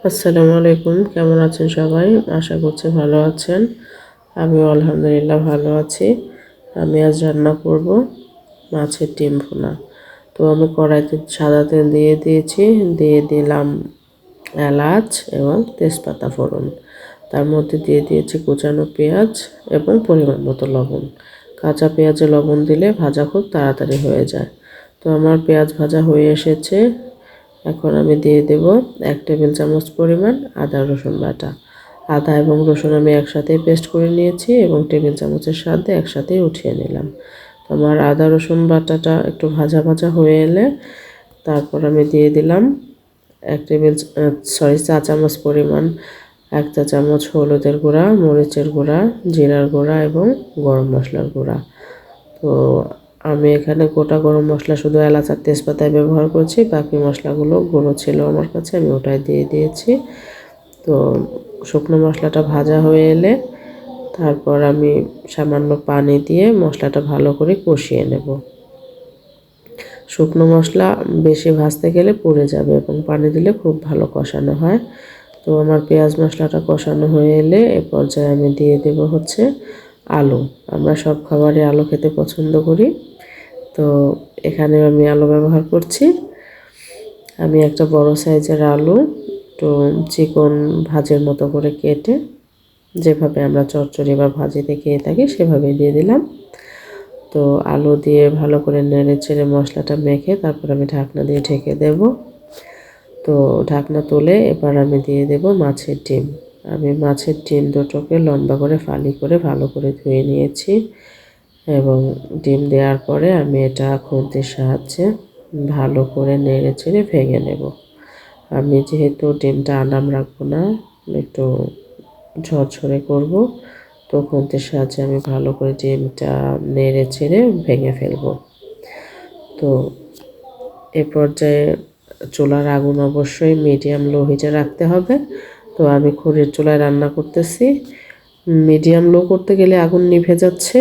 আসসালামু আলাইকুম, কেমন আছেন সবাই? আশা করছি ভালো আছেন। আমিও আলহামদুলিল্লাহ ভালো আছি। আমি আজ রান্না করব মাছের ডিম ভুনা। তো আমি কড়াইতে সাদা তেল দিয়ে দিয়েছি, দিয়ে দিলাম এলাচ এবং তেজপাতা ফোড়ন। তার মধ্যে দিয়ে দিয়েছি কুচানো পেঁয়াজ এবং পরিমাণ মতো লবণ। কাঁচা পেঁয়াজে লবণ দিলে ভাজা খুব তাড়াতাড়ি হয়ে যায়। তো আমার পেঁয়াজ ভাজা হয়ে এসেছে। এখন আমি দিয়ে দেব 1 টেবিল চামচ পরিমাণ আদা রসুন বাটা। আদা এবং রসুন আমি একসাথেই পেস্ট করে নিয়েছি এবং টেবিল চামচের সাথে একসাথেই উঠিয়ে নিলাম। তো আমার আদা রসুন বাটাটা একটু ভাজা ভাজা হয়ে এলে তারপর আমি দিয়ে দিলাম 1 চা চামচ পরিমাণ 1 চা চামচ হলুদের গুঁড়া, মরিচের গুঁড়া, জিরার গুঁড়া এবং গরম মশলার গুঁড়া। তো আমি এখানে গোটা গরম মশলা শুধু এলাচ আর তেজপাতায় ব্যবহার করছি, বাকি মশলাগুলো গুঁড়ো ছিল আমার কাছে, আমি ওটাই দিয়ে দিয়েছি। তো শুকনো মশলাটা ভাজা হয়ে এলে তারপর আমি সামান্য পানি দিয়ে মশলাটা ভালো করে কষিয়ে নেব। শুকনো মশলা বেশি ভাজতে গেলে পুড়ে যাবে এবং পানি দিলে খুব ভালো কষানো হয়। তো আমার পেঁয়াজ মশলাটা কষানো হয়ে এলে এ পর্যায়ে আমি দিয়ে দেব হচ্ছে আলু। আমরা সব খাবারে আলু খেতে পছন্দ করি। তো এখানে আমি আলু ব্যবহার করছি। আমি একটা বড় সাইজের আলু একটু চিকন ভাজের মতো করে কেটে, যেভাবে আমরা চচ্চড়ি বা ভাজিতে খেয়ে থাকি সেভাবেই দিয়ে দিলাম। তো আলু দিয়ে ভালো করে নেড়ে চেড়ে মশলাটা মেখে তারপর আমি ঢাকনা দিয়ে ঢেকে দেব। তো ঢাকনা তুলে এবার আমি দিয়ে দেব মাছের ডিম। আমি মাছের ডিম দুটোকে লম্বা করে ফালি করে ভালো করে ধুয়ে নিয়েছি এবং ডিম দেওয়ার পরে আমি এটা খুন্তির সাহায্যে ভালো করে নেড়ে চেড়ে ভেঙে নেব। আমি যেহেতু ডিমটা আনাম রাখবো না, একটু ঝরঝরে করব, তো খুন্তির সাহায্যে আমি ভালো করে ডিমটা নেড়ে চেড়ে ভেঙে ফেলবো। তো এ পর্যায়ে চুলার আগুন অবশ্যই মিডিয়াম লো হিটে রাখতে হবে। তো আমি খড়ির চুলায় রান্না করতেছি। মিডিয়াম লো করতে গেলে আগুন নিভে যাচ্ছে,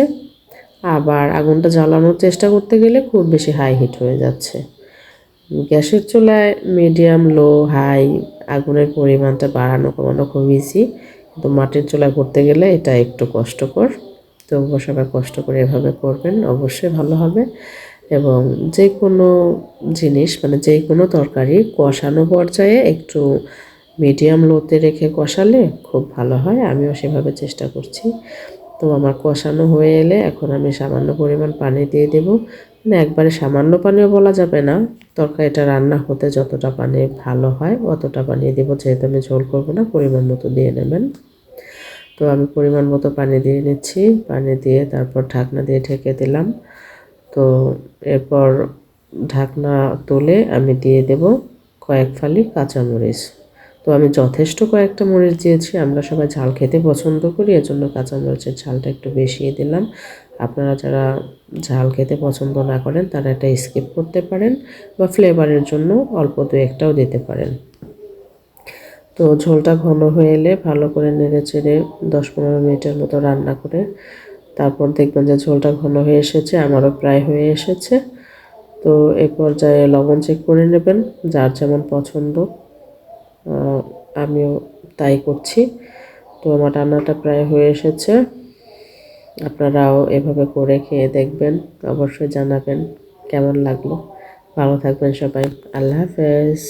আবার আগুনটা জ্বালানোর চেষ্টা করতে গেলে খুব বেশি হাই হিট হয়ে যাচ্ছে। গ্যাসের চুলায় মিডিয়াম লো হাই আগুনের পরিমাণটা বাড়ানো কমানো খুব ইজি, কিন্তু মাটির চুলায় করতে গেলে এটা একটু কষ্টকর। তো সবাই কষ্ট করে এভাবে করবেন, অবশ্যই ভালো হবে। এবং যে কোনো জিনিস মানে যে কোনো তরকারি কষানো পর্যায়ে একটু মিডিয়াম লোতে রেখে কষালে খুব ভালো হয়। আমিও সেভাবে চেষ্টা করছি। তো আমার কষানো হয়ে এলে এখন আমি সামান্য পরিমাণ পানি দিয়ে দেব। মানে একবারে সামান্য পানিও বলা যাবে না, তরকারিটা রান্না হতে যতটা পানি ভালো হয় অতটা পানি দেবো, যেহেতু আমি ঝোল করবো না, পরিমাণ মতো দিয়ে নেবেন। তো আমি পরিমাণ মতো পানি দিয়ে নিচ্ছি, পানি দিয়ে তারপর ঢাকনা দিয়ে ঢেকে দিলাম। তো এরপর ঢাকনা তুলে আমি দিয়ে দেব কয়েক ফালি কাঁচামরিচ। তো আমি যথেষ্ট কয়েকটা মরিচ দিয়েছি, আমরা সবাই ঝাল খেতে পছন্দ করি, এজন্য কাঁচামরিচের ঝালটা একটু বেশিই দিলাম। আপনারা যারা ঝাল খেতে পছন্দ না করেন তারা এটা স্কিপ করতে পারেন বা ফ্লেভারের জন্য অল্প দু একটাও দিতে পারেন। তো ঝোলটা ঘন হয়ে এলে ভালো করে নেড়ে চেড়ে 10-15 মিনিটের মতো রান্না করে তারপর দেখবেন যে ঝোলটা ঘন হয়ে এসেছে, আমারও প্রায় হয়ে এসেছে। তো এই পর্যায়ে লবণ চেক করে নেবেন, যার যেমন পছন্দ। আমিও তাই করছি। তো আমার রান্নাটা প্রায় হয়ে এসেছে। আপনারাও এভাবে করে খেয়ে দেখবেন, অবশ্যই জানাবেন কেমন লাগলো। ভালো থাকবেন সবাই। আল্লাহ হাফেজ।